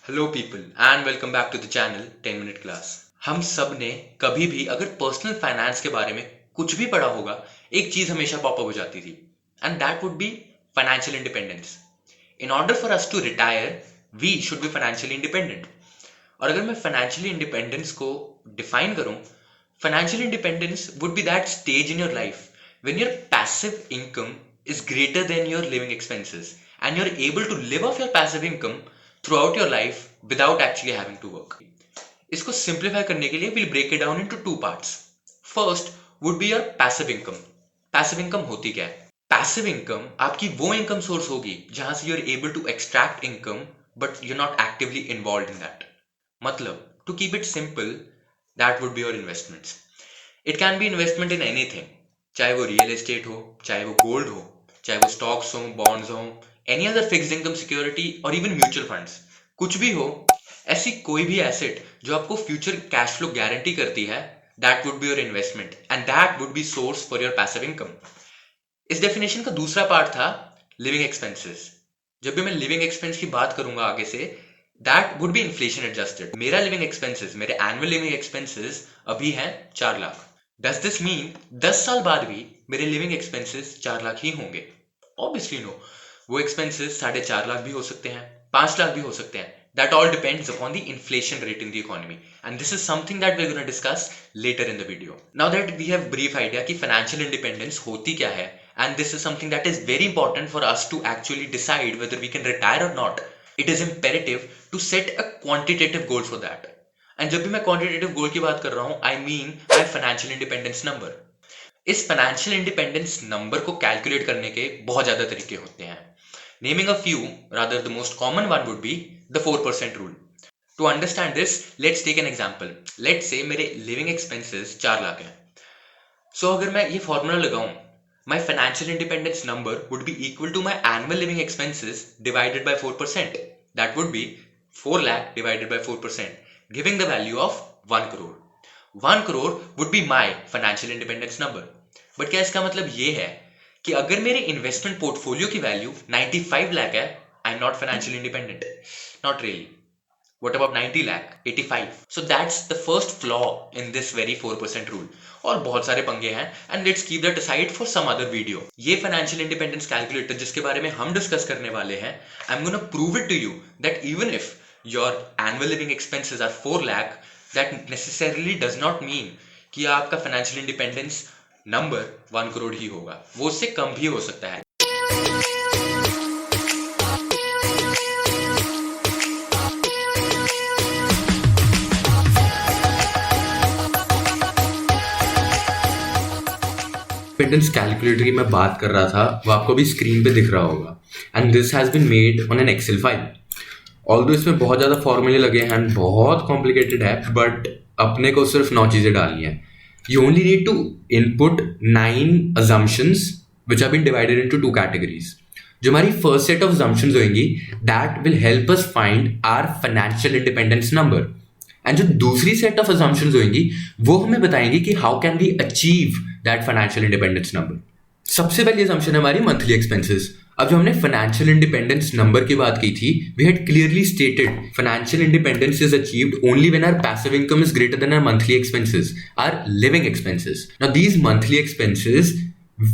Hello people and welcome back to the channel 10 minute class. हम सब ने कभी भी अगर पर्सनल फाइनेंस के बारे में कुछ भी पढ़ा होगा, एक चीज हमेशा पॉपअप हो जाती थी and that would be financial independence. In order for us to retire we should be financially independent. और अगर मैं फाइनेंशियली इंडिपेंडेंस को डिफाइन करूं, financial independence would be that stage in your life when your passive income is greater than your living expenses and you're able to live off your passive income throughout your life without actually having to work. इसको simplify करने के लिए we'll break it down into two parts. First would be your passive income. Passive income होती क्या है? Passive income आपकी वो income source होगी जहां से you're able to extract income but you're not actively involved in that. मतलब to keep it simple, that would be your investments. It can be investment in anything. चाहे वो real estate हो, चाहे वो gold हो, चाहे वो स्टॉक्स हो, बॉन्ड्स हो, any other fixed income security और इवन म्यूचुअल फंड्स, कुछ भी हो, ऐसी कोई भी एसेट जो आपको फ्यूचर कैश फ्लो गारंटी करती है, that would be your investment and that would be source for your passive income. इस डेफिनेशन का दूसरा पार्ट था लिविंग एक्सपेंसेस। जब भी मैं लिविंग एक्सपेंस की बात करूंगा आगे से, that would B inflation adjusted. मेरा लिविंग एक्सपेंसेस, मेरे एनुअल लिविंग एक्सपेंसेस अभी हैं 4 लाख। Does this mean 10 साल बाद भी मेरे लिविंग एक्सपेंसेस 4 लाख ही होंगे? Obviously no. वो एक्सपेंसेस 4.5 लाख भी हो सकते हैं, 5 लाख भी हो सकते हैं. That all depends upon the inflation rate in the economy. And this is something that we're going to discuss later in the video. Now that we have brief idea कि financial independence होती क्या है, and this is something that is very important for us to actually decide whether we can retire or not, it is imperative to set a quantitative goal for that. And जब भी मैं quantitative गोल की बात कर रहा हूं, I mean my financial independence number. इस financial independence number को कैलकुलेट करने के बहुत ज्यादा तरीके होते हैं। Naming a few, rather the most common one would be the 4% rule. To understand this, let's take an example. Let's say मेरे लिविंग एक्सपेंसेस 4 लाख हैं। सो अगर मैं ये फॉर्मूला लगाऊं, my financial independence number would be equal to my annual living expenses divided by 4%। That would be 4 lakh divided by 4%. giving the value of 1 crore. 1 crore would be my financial independence number. But क्या इसका मतलब ये है कि अगर मेरे investment portfolio की value 95 lakh है, I am not financially independent? Not really. What about 90 lakh, 85? So that's the first flaw in this very 4% rule. और बहुत सारे पंगे हैं and let's keep that aside for some other video. ये financial independence calculator जिसके बारे में हम डिस्कस करने वाले हैं, I'm gonna prove it to you that even if your annual living expenses are 4 lakh, that necessarily does not mean कि आपका financial independence number 1 crore ही होगा. वो उससे कम भी हो सकता है. इंडिपेंडेंस कैलकुलेटर की मैं बात कर रहा था, वो आपको भी स्क्रीन पे दिख रहा होगा and this has been made on an Excel file. Although इसमें बहुत ज़्यादा फॉर्मूले लगे हैं एंड बहुत कॉम्प्लिकेटेड है, बट अपने को सिर्फ 9 चीज़ें डालनी है। You only need to input 9 assumptions which have been divided into 2 categories. जो हमारी फर्स्ट सेट ऑफ assumptions होंगी, that will help us find our financial independence number. And जो दूसरी सेट ऑफ assumptions होंगी, वो हमें बताएंगे कि how can we achieve that financial independence number. सबसे पहली assumption है हमारी मंथली एक्सपेंसेस। अब जो हमने फाइनेंशियल इंडिपेंडेंस नंबर की बात की थी, we had clearly stated financial independence is achieved only when our passive income is greater than our monthly expenses, our living expenses. Now these monthly expenses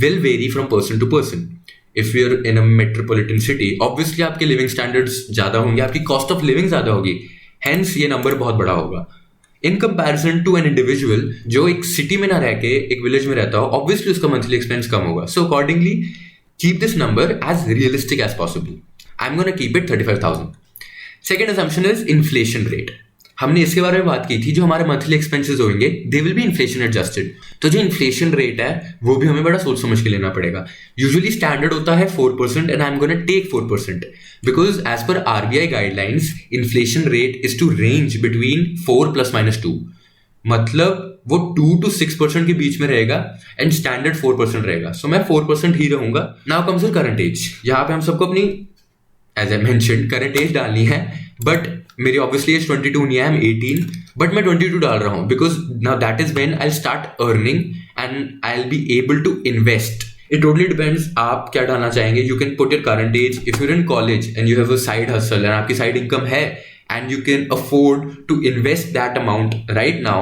will vary from person to person. If you are in a metropolitan city, obviously आपके living standards ज्यादा होंगे, आपकी cost of living ज्यादा होगी, hence ये number बहुत बड़ा होगा। In comparison to an individual जो एक सिटी में ना रह के एक विलेज में रहता हो, ऑब्वियसली उसका मंथली एक्सपेंस कम होगा। So accordingly keep this number as realistic as possible. I'm going to keep it 35,000. Second assumption is inflation rate. हमने इसके बारे में बात की थी, जो हमारे मंथली एक्सपेंसेस होंगे they will be inflation adjusted. तो जो इन्फ्लेशन रेट है वो भी हमें बड़ा सोच समझ के लेना पड़ेगा। यूजुअली स्टैंडर्ड होता है 4% and I am gonna take 4% because as per RBI guidelines inflation rate is to range between 4 ± 2। मतलब वो 2 to 6% के बीच में रहेगा एंड स्टैंडर्ड 4% रहेगा। सो मैं 4% ही रहूंगा। Now comes your current age. यहाँ पे हम सबको अपनी age I mentioned current age डालनी है, बट मेरी ऑब्वियसली एज 22 नहीं है, आई एम 18, बट मैं 22 डाल रहा हूँ because now that is when I start earning and I will be able to invest. It totally depends आप क्या डालना चाहेंगे। You can put your current age if you're in college and you have a side hustle and आपकी side income है and you can afford to invest that amount right now,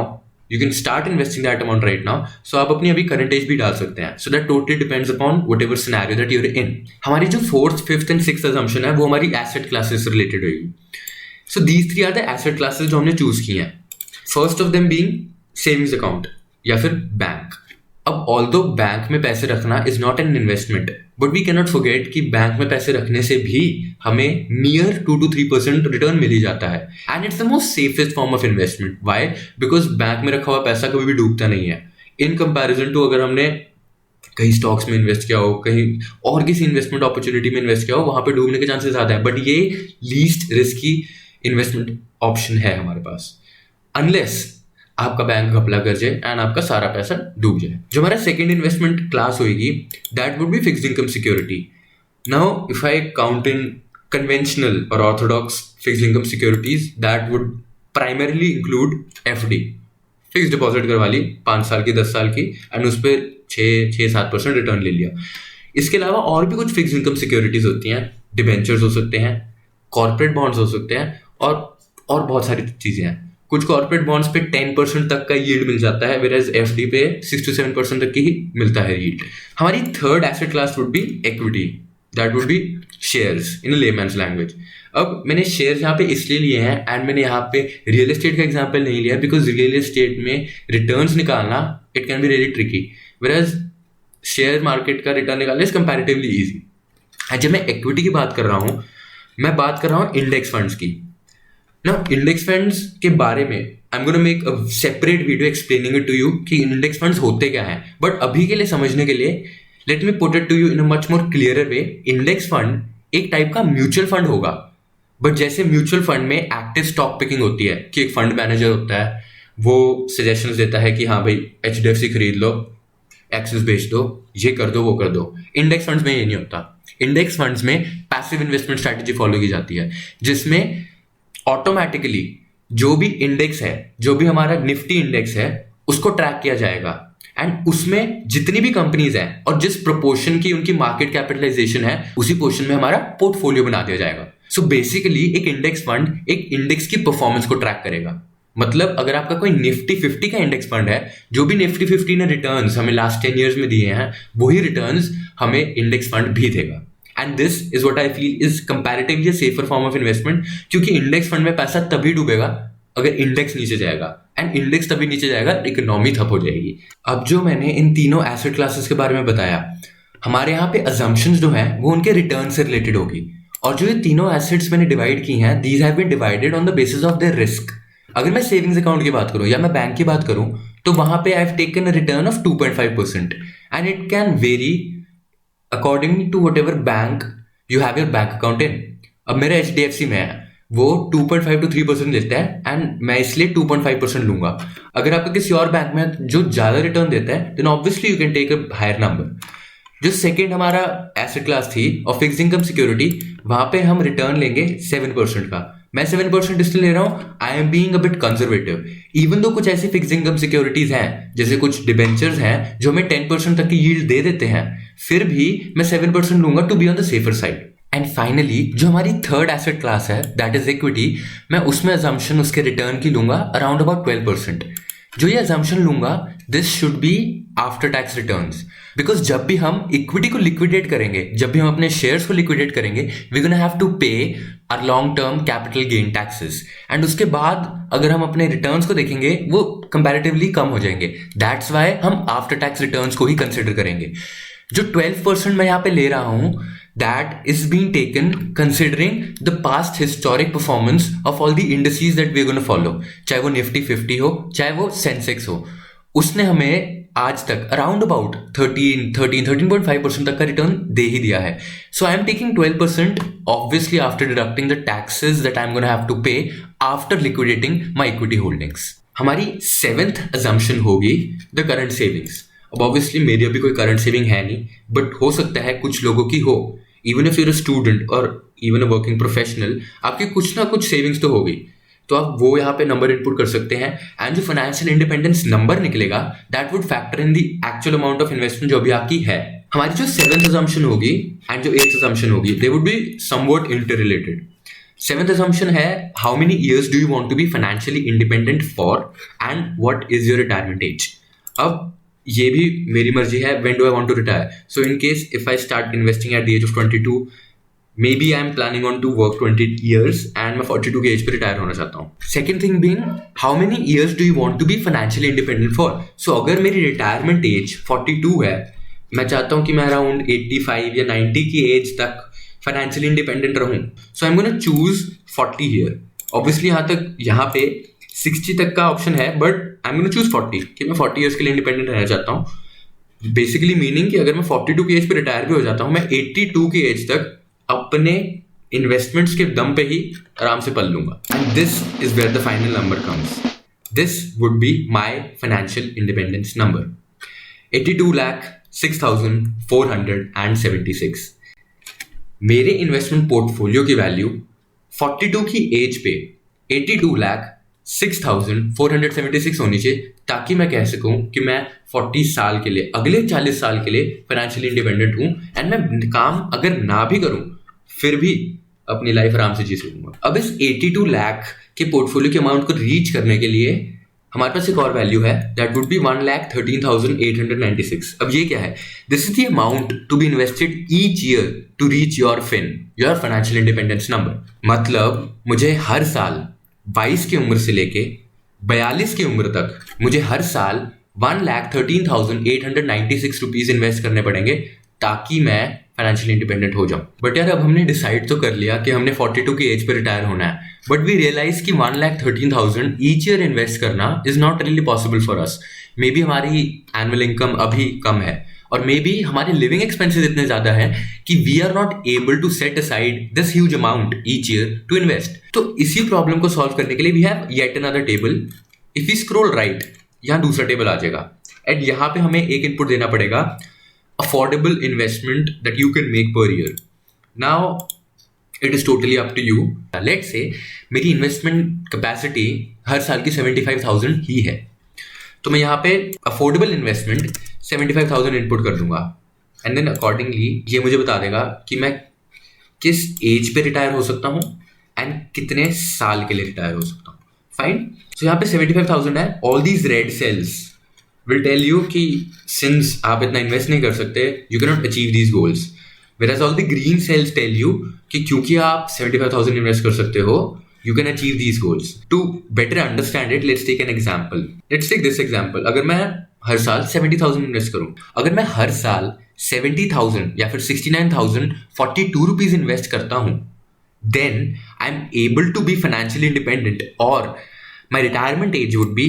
you can start investing that amount right now. So आप अपनी अभी current as भी डाल सकते हैं. So that totally depends upon whatever scenario that you're in. हमारी जो fourth, fifth and sixth assumption है वो हमारी एसेट क्लासेस से रिलेटेड होगी. So these three are the asset classes जो हमने चूज की हैं. First of them being savings account या फिर बैंक. अब ऑल्दो बैंक में पैसे रखना is not an investment, but we cannot forget कि बैंक में पैसे रखने से भी हमें नियर 2 to 3% रिटर्न मिल ही जाता है. And it's the most safest form of investment. Why? Because bank में रखा हुआ पैसा कभी भी डूबता नहीं है, इन कंपैरिजन टू अगर हमने कहीं स्टॉक्स में इन्वेस्ट किया हो, कहीं और किसी इन्वेस्टमेंट अपॉर्चुनिटी में इन्वेस्ट किया हो, वहां पे डूबने के चांसेस ज्यादा है. बट ये लीस्ट रिस्की इन्वेस्टमेंट ऑप्शन है हमारे पास, अनलेस आपका बैंक घपला कर जाए एंड आपका सारा पैसा डूब जाए. जो हमारा सेकंड इन्वेस्टमेंट क्लास होगी, that would be fixed income security. Now if I count in conventional और orthodox fixed income securities, that would primarily include FD, fix deposit करवा ली 5 साल की, 10 साल की, एंड उस पर 6-7% रिटर्न ले लिया. इसके अलावा और भी कुछ फिक्स्ड इनकम सिक्योरिटीज होती हैं. डिबेंचर्स हो सकते हैं, कॉर्पोरेट बॉन्ड्स हो सकते हैं, और बहुत सारी चीजें हैं. कुछ कॉर्पोरेट बॉन्ड्स पे 10% तक का यील्ड मिल जाता है, वेयर एज एफडी पे 6 to 7% तक की ही मिलता है यील्ड. हमारी third asset class would be equity, that would B shares in layman's language. अब मैंने शेयर्स यहाँ पे इसलिए लिए हैं एंड मैंने यहाँ पे रियल एस्टेट का एग्जांपल नहीं लिया, बिकॉज रियल एस्टेट में रिटर्न्स निकालना it can be really tricky, whereas share market का रिटर्न निकालना इज कंपैरेटिवली ईजी. जब मैं इक्विटी की बात कर रहा हूँ, मैं बात कर रहा हूँ इंडेक्स फंड्स की. Now, इंडेक्स फंड्स के बारे में I am gonna make a separate video explaining it to you कि इंडेक्स फंड्स होते क्या हैं. बट अभी के लिए समझने के लिए let me put it to you in a much more clearer way. Index fund एक टाइप का म्यूचुअल फंड होगा, बट जैसे म्यूचुअल फंड में एक्टिव स्टॉक पिकिंग होती है कि एक फंड मैनेजर होता है, वो सजेशंस देता है कि हाँ भाई HDFC खरीद लो, एक्सिस बेच दो, ये कर दो, वो कर दो. इंडेक्स फंड्स में ये नहीं होता. इंडेक्स फंड्स में पैसिव इन्वेस्टमेंट स्ट्रैटेजी फॉलो की जाती है, जिसमें ऑटोमेटिकली जो भी इंडेक्स है, जो भी हमारा निफ्टी इंडेक्स है, उसको ट्रैक किया जाएगा एंड उसमें जितनी भी कंपनीज हैं और जिस प्रोपोर्शन की उनकी मार्केट कैपिटलाइजेशन है, उसी पोर्शन में हमारा पोर्टफोलियो बना दिया जाएगा. सो बेसिकली एक इंडेक्स फंड एक इंडेक्स की परफॉर्मेंस को ट्रैक करेगा. मतलब अगर आपका कोई निफ्टी 50 का इंडेक्स फंड है, जो भी निफ्टी 50 ने रिटर्न्स हमें लास्ट 10 years में दिए हैं, वही रिटर्न्स हमें इंडेक्स फंड भी देगा. And this is what I feel is comparatively a safer form of investment, क्योंकि इंडेक्स फंड में पैसा तभी डूबेगा अगर इंडेक्स नीचे जाएगा, एंड इंडेक्स तभी नीचे जाएगा इकोनॉमी ठप हो जाएगी. अब जो मैंने इन तीनों एसेट क्लासेस के बारे में बताया, हमारे यहाँ पे अजम्पशंस जो हैं वो उनके रिटर्न से रिलेटेड होगी. और जो ये तीनों एसेट्स मैंने डिवाइड की हैं, these have been divided on the basis of their risk. अगर मैं सेविंग्स अकाउंट की बात करूं या मैं बैंक की बात करूं, तो वहां पे I have taken a return of 2.5% and it can vary according to whatever bank you have your bank account in. अब मेरा HDFC में है, वो 2.5 to 3% लेता है एंड मैं इसलिए 2.5% लूंगा. अगर आपका किसी और बैंक में जो ज्यादा रिटर्न देता है, then obviously you can take a higher number. जो सेकेंड हमारा एसेट क्लास थी और फिक्स्ड इनकम सिक्योरिटी, वहां पे हम रिटर्न लेंगे 7% का. मैं 7% इसलिए ले रहा हूँ, I am being a bit conservative. Even though कुछ ऐसी फिक्स्ड इनकम सिक्योरिटीज हैं, जैसे कुछ डिबेंचर्स हैं जो हमें 10% तक की यील्ड दे देते हैं, फिर भी मैं 7% लूंगा to be on the safer side. And finally जो हमारी थर्ड एसेट क्लास है, दैट इज इक्विटी, मैं उसमें अजम्पशन उसके रिटर्न की लूंगा अराउंड अबाउट 12%. जो ये अजम्पशन लूंगा, this should be after tax returns, because जब भी हम इक्विटी को लिक्विडेट करेंगे, जब भी हम अपने शेयर्स को लिक्विडेट करेंगे, we gonna have to pay our long term capital gain taxes. And उसके बाद अगर हम अपने रिटर्न्स को देखेंगे, वो कंपैरेटिवली कम हो जाएंगे. दैट्स वाई हम आफ्टर टैक्स रिटर्न्स को ही कंसिडर करेंगे. जो 12% मैं यहाँ पे ले रहा हूं, that is being taken considering the past historic performance of all the indices that we're going to follow. चाहे वो निफ्टी 50 हो, चाहे वो सेंसेक्स हो, उसने हमें आज तक अराउंड अबाउट 13.5% तक का रिटर्न दे ही दिया है. So I am taking 12% obviously after deducting the taxes that I am gonna have to pay after liquidating my equity holdings. हमारी सेवेंथ अजम्पशन होगी द करंट सेविंग्स. अब ऑब्वियसली मेरी अभी कोई करंट सेविंग है नहीं, बट हो सकता है कुछ लोगों की हो. Even if you're a student और इवन अ वर्किंग प्रोफेशनल, आपकी कुछ ना कुछ सेविंग्स तो होगी, तो आप वो यहाँ पे नंबर इनपुट कर सकते हैं. एंड जो फाइनेंशियल इंडिपेंडेंस नंबर निकलेगा, that would factor in the actual amount of investment जो अभी आपकी है. हमारी जो सेवेंथ अजम्पशन होगी एंड जो एट्थ अजम्पशन होगी, they would be somewhat interrelated. Seventh assumption है how many years do you want to be financially independent for and what is your retirement age. अब ये भी मेरी मर्जी है, when do I want to retire. So in case if I start investing at the age of 22, maybe I am planning on to work 20 years and मैं 42 के as पे retire होना चाहता हूँ. Second thing being how many years do you want to be financially independent for. So अगर मेरी retirement as 42 है, मैं चाहता हूँ कि मैं अराउंड 85 या 90 की एज तक फाइनेंशियली इंडिपेंडेंट रहूँ. So I am gonna choose 40 year. Obviously यहाँ पे 60 तक का ऑप्शन है, but I am gonna choose 40 कि मैं 40 ईयर्स के लिए इंडिपेंडेंट रहना चाहता हूँ. बेसिकली मीनिंग कि अगर मैं 42 की एज पे रिटायर भी हो जाता हूँ, मैं 82 की एज तक अपने इन्वेस्टमेंट्स के दम पे ही आराम से पल लूंगा. And this is where the final number comes. This would be my financial independence number, 82,06,476. मेरे इन्वेस्टमेंट पोर्टफोलियो की वैल्यू 42 की एज पे 82,06,476 होनी चाहिए, ताकि मैं कह सकूं कि मैं 40 साल के लिए, अगले 40 साल के लिए फाइनेंशियली इंडिपेंडेंट हूं. एंड मैं काम अगर ना भी करूं फिर भी अपनी लाइफ आराम से जी सकूंगा. अब इस 82 लाख के पोर्टफोलियो के अमाउंट को रीच करने के लिए हमारे पास एक और वैल्यू है, दैट वुड बी 1,13,896. अब ये क्या है? This is the amount to be invested each year to reach your financial independence number. मतलब मुझे हर साल 22 की उम्र से लेके 42 की उम्र तक मुझे हर साल 1,13,896 रुपीज इन्वेस्ट करने पड़ेंगे, ताकि मैं फाइनेंशियली इंडिपेंडेंट हो जाऊं. बट यार, अब हमने डिसाइड तो कर लिया कि हमने 42 की एज पे रिटायर होना है, बट वी रियलाइज कि 1,13,000 ईच ईयर इन्वेस्ट करना is not really possible for us. Maybe हमारी एनुअल इनकम अभी कम है, और मे बी हमारे लिविंग एक्सपेंसेस इतने ज्यादा है कि we are not able to set aside this huge amount each year to invest. तो इसी प्रॉब्लम को सॉल्व करने के लिए we have yet another table. If you scroll right, यहाँ दूसरा टेबल आ जाएगा, एंड यहाँ पे हमें एक इनपुट देना पड़ेगा, affordable investment that you can make per year. Now it is totally up to you. Let's say मेरी investment capacity हर साल की 75,000 ही है, तो मैं यहाँ पे affordable investment 75,000 इनपुट कर दूंगा, एंड देन अकॉर्डिंगली ये मुझे बता देगा कि मैं किस एज पे रिटायर हो सकता हूँ एंड कितने साल के लिए रिटायर हो सकता हूँ. फाइन. सो यहाँ पे 75,000 है. All these red cells will tell you कि since आप इतना इन्वेस्ट नहीं कर सकते, you cannot achieve these goals. Whereas all the green cells tell you कि क्योंकि आप 75,000 इन्वेस्ट कर सकते हो, you can achieve these goals. To better understand it, let's take an example. Let's take this example. अगर मैं हर साल 70,000 इन्वेस्ट करूँ, अगर मैं हर साल 70,000 या फिर 69,042 रुपीज इन्वेस्ट करता हूँ, then I'm able to be financially independent, or my retirement age would be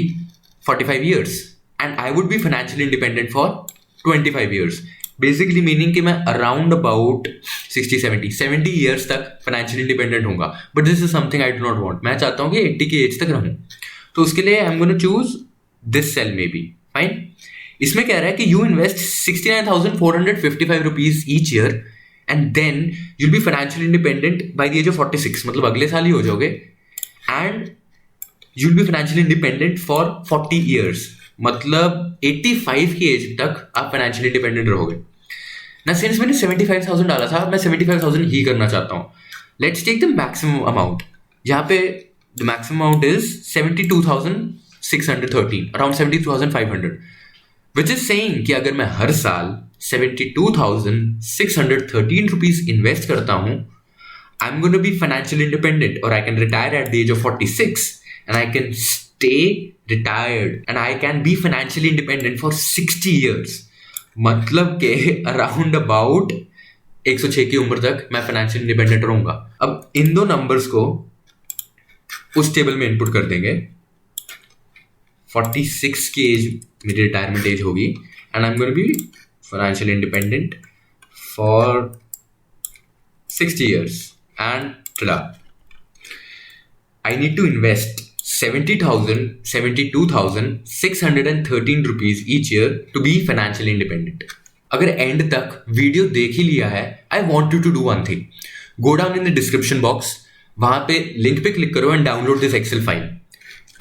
45 years. And I would be financially independent for 25 years. Basically meaning कि मैं around about 70 years तक financially independent होऊंगा. But this is something I do not want. मैं चाहता हूँ कि 80 की as तक रहूँ. तो उसके लिए I'm going to choose this cell maybe. Fine. इसमें कह रहा है कि you invest 69,455 rupees each year and then you'll be financially independent by the age of 46. मतलब अगले साल ही हो जाओगे. And you'll be financially independent for 40 years. मतलब 85 की एज तक आप फाइनेंशियली इंडिपेंडेंट रहोगे ना. सिंस मैंने 75,000 डाला था, मैं 75,000 ही करना चाहता हूँ. Let's take the maximum amount. यहाँ पे the maximum amount is 72,613, around 72,500, which is saying कि अगर मैं हर साल 72,613 रुपीज इन्वेस्ट करता हूँ, I am going to be financially independent, और I can retire at the age of 46 and I can stay retired and I can be financially independent for 60 years. मतलब के around about 106 की उम्र तक मैं financial independent रहूंगा. अब इन दो नंबर्स को उस टेबल में इनपुट कर देंगे. 46 की एज मेरी रिटायरमेंट एज होगी, and I am going to be financially independent for 60 years. And I need to invest 72,613 rupees each year to be financially independent. अगर एंड तक वीडियो देख ही लिया है, I want you to do one thing. Go down in the description box, वहां पे link पे click करो and download this Excel file.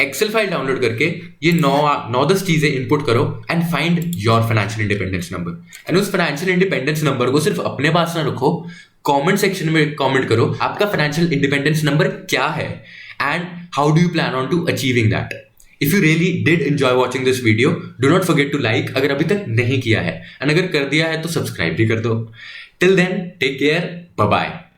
Excel file download करके ये 9-10 चीजें इनपुट करो and find your financial independence number. And उस financial independence number को सिर्फ अपने पास ना रखो, कमेंट सेक्शन में कमेंट करो आपका फाइनेंशियल इंडिपेंडेंस नंबर क्या है and how do you plan on to achieving that. If you really did enjoy watching this video, do not forget to like अगर अभी तक नहीं किया है, एंड अगर कर दिया है तो सब्सक्राइब भी कर दो. Till then, take care, bye bye.